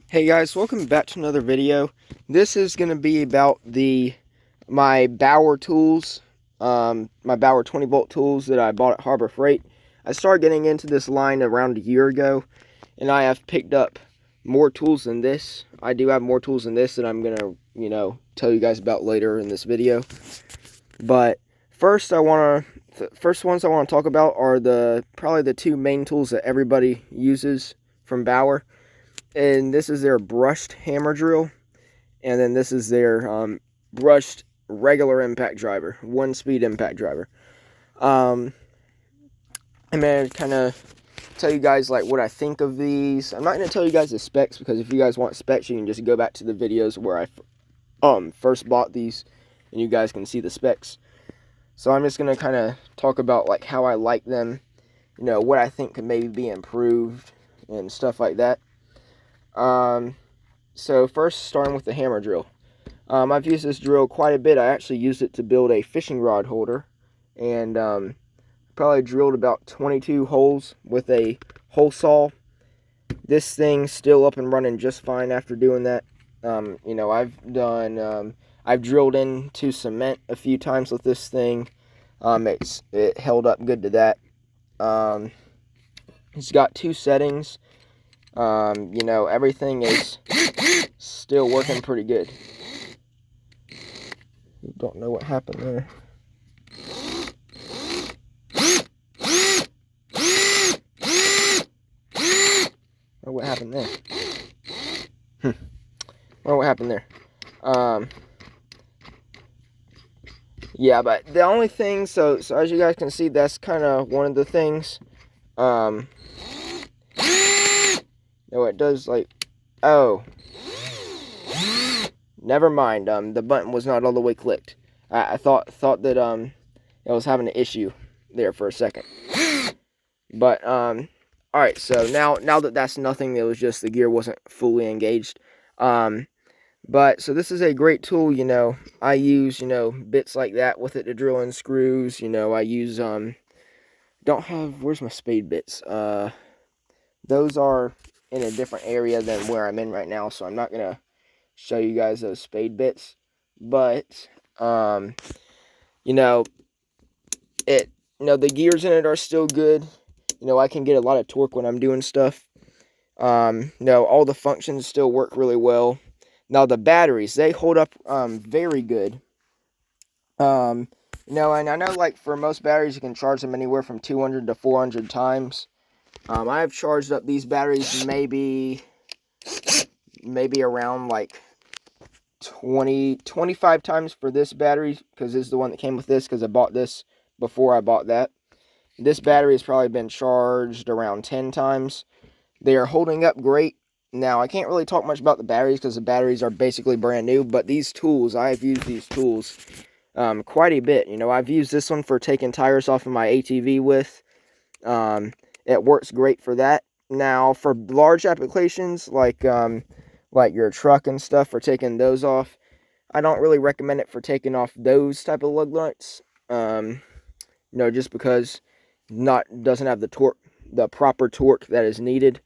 Hey guys, welcome back to another video. This is going to be about my Baur tools, my Baur 20-volt tools that I bought at Harbor Freight. I started getting into this line around a year ago, and I have picked up more tools than this. I do have more tools than this that I'm going to, tell you guys about later in this video. But first first ones I want to talk about are probably the two main tools that everybody uses from Baur. And this is their brushed hammer drill, and then this is their brushed regular impact driver, 1-speed impact driver. I'm gonna kind of tell you guys like what I think of these. I'm not gonna tell you guys the specs, because if you guys want specs, you can just go back to the videos where I first bought these, and you guys can see the specs. So I'm just gonna kind of talk about like how I like them, what I think could maybe be improved and stuff like that. So first, starting with the hammer drill. I've used this drill quite a bit. I actually used it to build a fishing rod holder, and probably drilled about 22 holes with a hole saw. This thing's still up and running just fine after doing that. I've drilled into cement a few times with this thing. It held up good to that. It's got two settings. Everything is still working pretty good. Don't know what happened there. Oh, what happened there? Oh, what happened there? Yeah, but the only thing, so as you guys can see, that's kind of one of the things. No, it does like, oh, never mind. The button was not all the way clicked. I thought that it was having an issue there for a second. But all right. So now that that's nothing, it was just the gear wasn't fully engaged. But so this is a great tool. I use bits like that with it to drill in screws. I use don't have, where's my spade bits? Those are in a different area than where I'm in right now, so I'm not gonna show you guys those spade bits. But you know it the gears in it are still good. I can get a lot of torque when I'm doing stuff. All the functions still work really well. Now the batteries, they hold up very good. And I know like for most batteries you can charge them anywhere from 200 to 400 times. I have charged up these batteries maybe around like 25 times for this battery, because this is the one that came with this, because I bought this before I bought that. This battery has probably been charged around 10 times. They are holding up great. Now, I can't really talk much about the batteries because the batteries are basically brand new, but these tools, I have used these tools quite a bit. I've used this one for taking tires off of my ATV with. It works great for that. Now, for large applications like your truck and stuff, for taking those off, I don't really recommend it for taking off those type of lug nuts. Just because doesn't have the proper torque that is needed.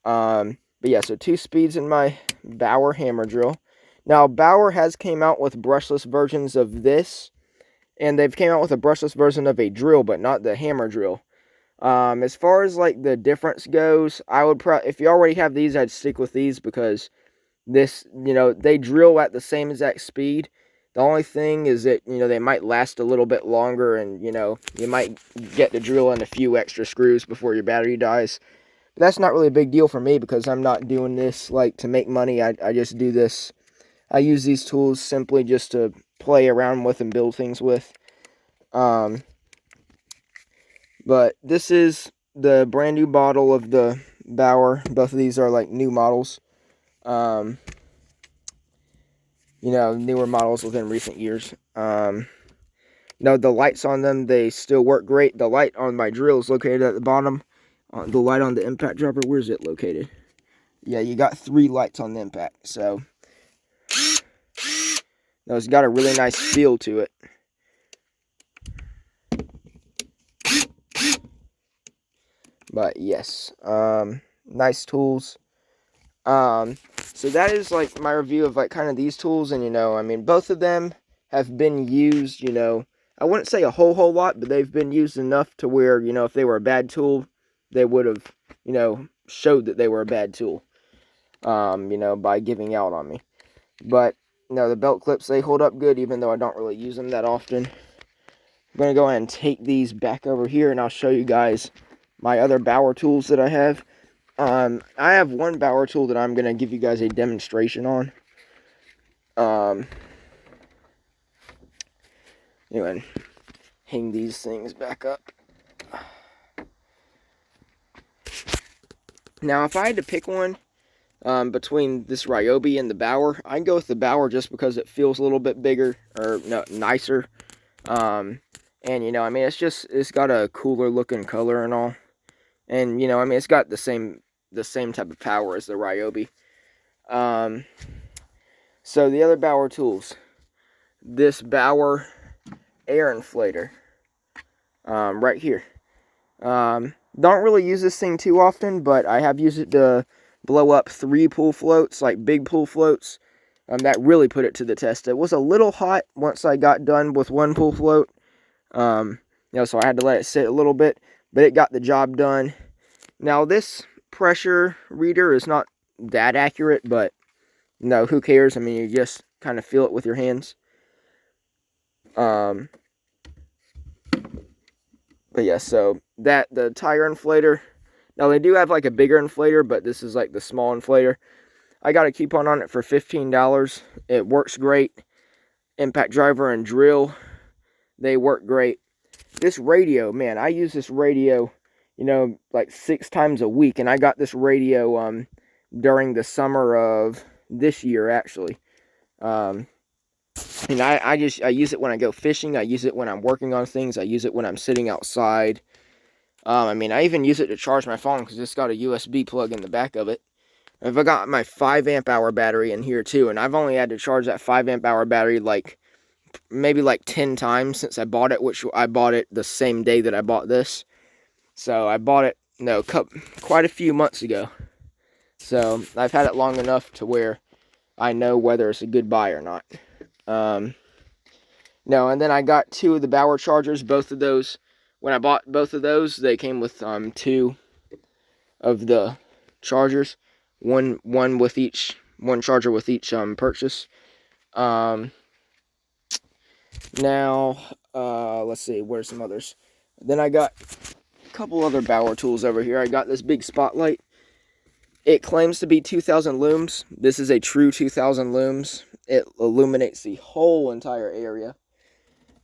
But yeah, so 2 speeds in my Baur hammer drill. Now, Baur has came out with brushless versions of this, and they've came out with a brushless version of a drill, but not the hammer drill. As far as like the difference goes, I would if you already have these, I'd stick with these, because this, they drill at the same exact speed. The only thing is that, they might last a little bit longer, and, you might get to drill in a few extra screws before your battery dies. But that's not really a big deal for me, because I'm not doing this like to make money. I just do this. I use these tools simply just to play around with and build things with. But this is the brand new model of the Baur. Both of these are like new models. Newer models within recent years. Now the lights on them, they still work great. The light on my drill is located at the bottom. The light on the impact driver, where's it located? Yeah, you got 3 lights on the impact. So, it's got a really nice feel to it. But yes, nice tools. So that is like my review of like kind of these tools, and I mean, both of them have been used, I wouldn't say a whole lot, but they've been used enough to where, if they were a bad tool, they would have, showed that they were a bad tool, by giving out on me. But, the belt clips, they hold up good, even though I don't really use them that often. I'm going to go ahead and take these back over here, and I'll show you guys my other Baur tools that I have. I have one Baur tool that I'm going to give you guys a demonstration on. Anyway, hang these things back up. Now, if I had to pick one between this Ryobi and the Baur, I'd go with the Baur just because it feels a little bit bigger, or no, nicer. And, I mean, it's got a cooler looking color and all. And, I mean, it's got the same type of power as the Ryobi. So the other Baur tools. This Baur air inflator. Right here. Don't really use this thing too often, but I have used it to blow up 3 pool floats, like big pool floats. That really put it to the test. It was a little hot once I got done with 1 pool float. So I had to let it sit a little bit, but it got the job done. Now this pressure reader is not that accurate, but who cares? I mean, you just kind of feel it with your hands. But yeah, so the tire inflator. Now they do have like a bigger inflator, but this is like the small inflator. I got a coupon on it for $15. It works great. Impact driver and drill, they work great. This radio, man, I use this radio, like 6 times a week, and I got this radio during the summer of this year, actually. And I use it when I go fishing. I use it when I'm working on things. I use it when I'm sitting outside. I mean, I even use it to charge my phone because it's got a USB plug in the back of it. I've got my 5 amp hour battery in here too, and I've only had to charge that 5 amp hour battery maybe 10 times since I bought it, which I bought it the same day that I bought this. So I bought it, quite a few months ago. So I've had it long enough to where I know whether it's a good buy or not. And then I got 2 of the Baur chargers. Both of those, when I bought both of those, they came with 2 of the chargers. One charger with each purchase. Now, let's see, where's some others? Then I got a couple other Baur tools over here. I got this big spotlight. It claims to be 2,000 looms. This is a true 2,000 looms. It illuminates the whole entire area.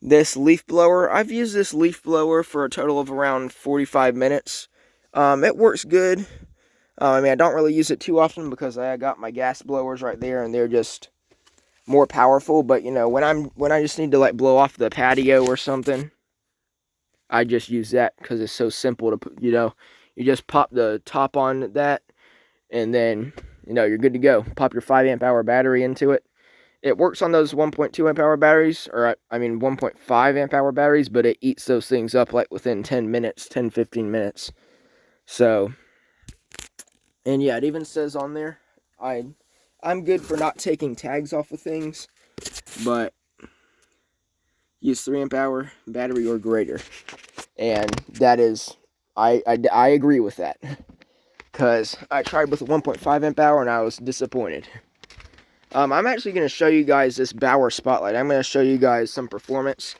This leaf blower, I've used this leaf blower for a total of around 45 minutes. It works good. I mean, I don't really use it too often because I got my gas blowers right there, and they're just more powerful. But when I just need to blow off the patio or something, I just use that because it's so simple to put. You just pop the top on that, and then you're good to go. Pop your 5 amp hour battery into it. It works on those 1.2 amp hour batteries, or I mean 1.5 amp hour batteries, but it eats those things up within 10 minutes, 10-15 minutes. So, and yeah, it even says on there, I'm good for not taking tags off of things, but use 3 amp hour battery or greater. And that is, I agree with that, because I tried with a 1.5 amp hour and I was disappointed. I'm actually going to show you guys this Baur spotlight. I'm going to show you guys some performance.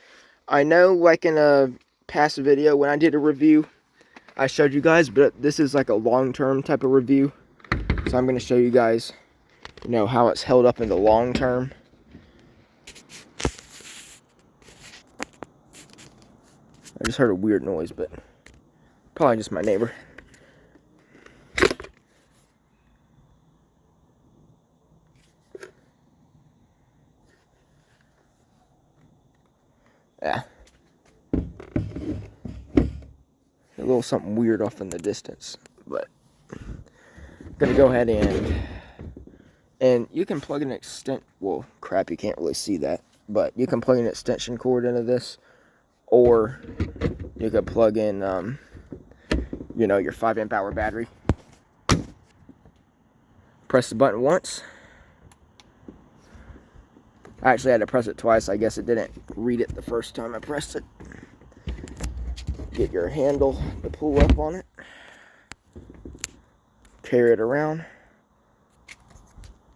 I know, in a past video when I did a review, I showed you guys, but this is a long-term type of review. So I'm going to show you guys, how it's held up in the long term. I just heard a weird noise, but probably just my neighbor. Yeah. A little something weird off in the distance, but I'm gonna go ahead and you can plug an well, crap, you can't really see that, but you can plug an extension cord into this, or you could plug in your 5 amp hour battery. Press the button once. I actually had to press it twice. I guess it didn't read it the first time I pressed it. Get your handle to pull up on it. Carry it around.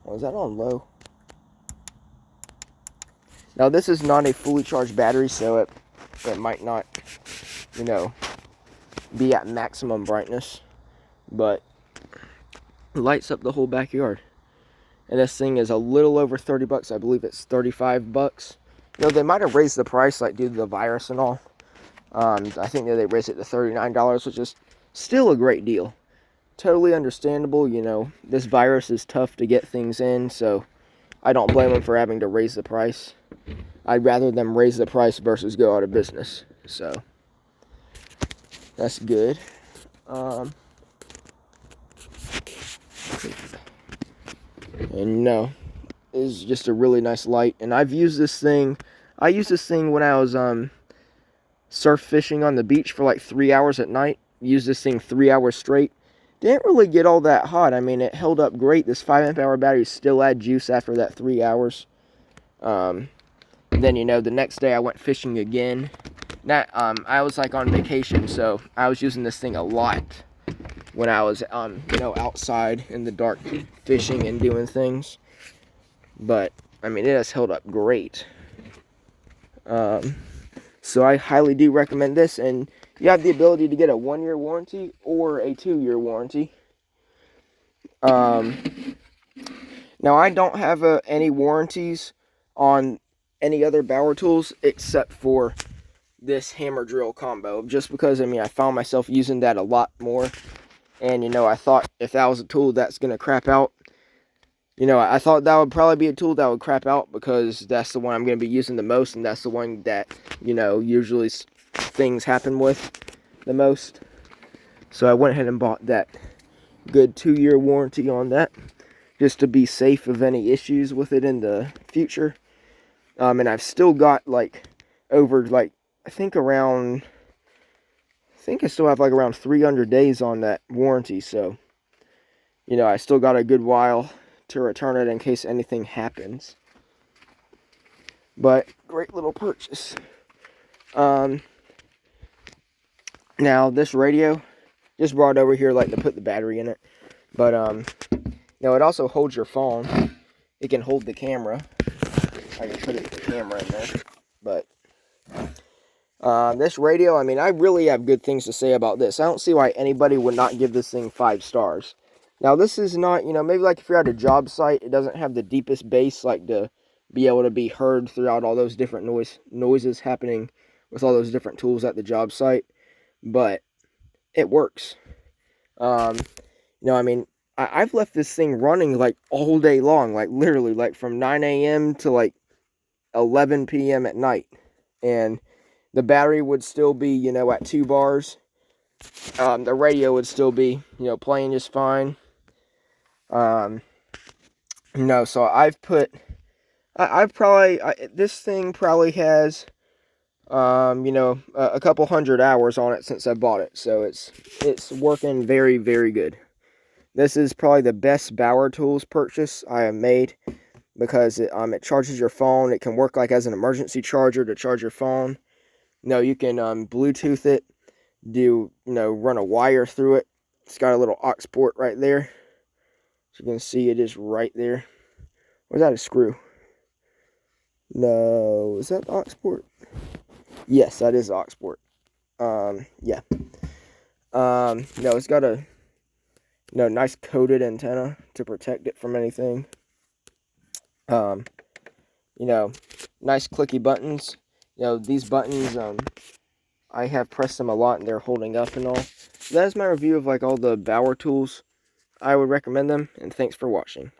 Was that on low? Now this is not a fully charged battery, so it might not, you know, be at maximum brightness, but it lights up the whole backyard. And this thing is a little over 30 bucks. I believe it's 35 bucks. You know, they might have raised the price, like due to the virus and all. I think that they raised it to $39, which is still a great deal. Totally understandable. You know, this virus is tough to get things in, so I don't blame them for having to raise the price. I'd rather them raise the price versus go out of business. So that's good. And no, it's just a really nice light. And I've used this thing. I used this thing when I was surf fishing on the beach for like 3 hours at night. Used this thing 3 hours straight. Didn't really get all that hot. I mean, it held up great. This 5 amp-hour battery still had juice after that 3 hours. Then, you know, the next day I went fishing again. I was like on vacation, so I was using this thing a lot when I was, you know, outside in the dark fishing and doing things. But, I mean, it has held up great. So I highly do recommend this, and you have the ability to get a 1-year warranty or a 2-year warranty. Now, I don't have any warranties on any other Baur tools except for this hammer drill combo, just because, I mean, I found myself using that a lot more. And, you know, I thought if that was a tool that's going to crap out, you know, I thought that would probably be a tool that would crap out because that's the one I'm going to be using the most, and that's the one that, you know, usually things happen with the most. So I went ahead and bought that good 2-year warranty on that, just to be safe of any issues with it in the future. And I've still got, like, over, like, I think I still have like around 300 days on that warranty, so, you know, I still got a good while to return it in case anything happens. But, great little purchase. Now, this radio, just brought over here like to put the battery in it, but, you know, it also holds your phone. It can hold the camera. I can put the camera in there, but this radio, I mean, I really have good things to say about this. I don't see why anybody would not give this thing 5 stars. Now, this is not, you know, maybe like if you're at a job site, it doesn't have the deepest bass, like to be able to be heard throughout all those different noises happening with all those different tools at the job site, but it works. You know, I mean, I've left this thing running like all day long, like literally like from 9 a.m. to like 11 p.m. at night, and the battery would still be, you know, at 2 bars. The radio would still be, you know, playing just fine. You know, so I've put, this thing probably has, you know, a couple hundred hours on it since I bought it. So it's working very, very good. This is probably the best Baur tools purchase I have made, because it charges your phone. It can work like as an emergency charger to charge your phone. You know, you can Bluetooth it, run a wire through it. It's got a little aux port right there. As you can see, it is right there. Or is that a screw? No, is that the aux port? Yes, that is the aux port. Yeah. No, it's got a nice coated antenna to protect it from anything. Nice clicky buttons. You know, these buttons, I have pressed them a lot and they're holding up and all. So that is my review of like all the Baur tools. I would recommend them, and thanks for watching.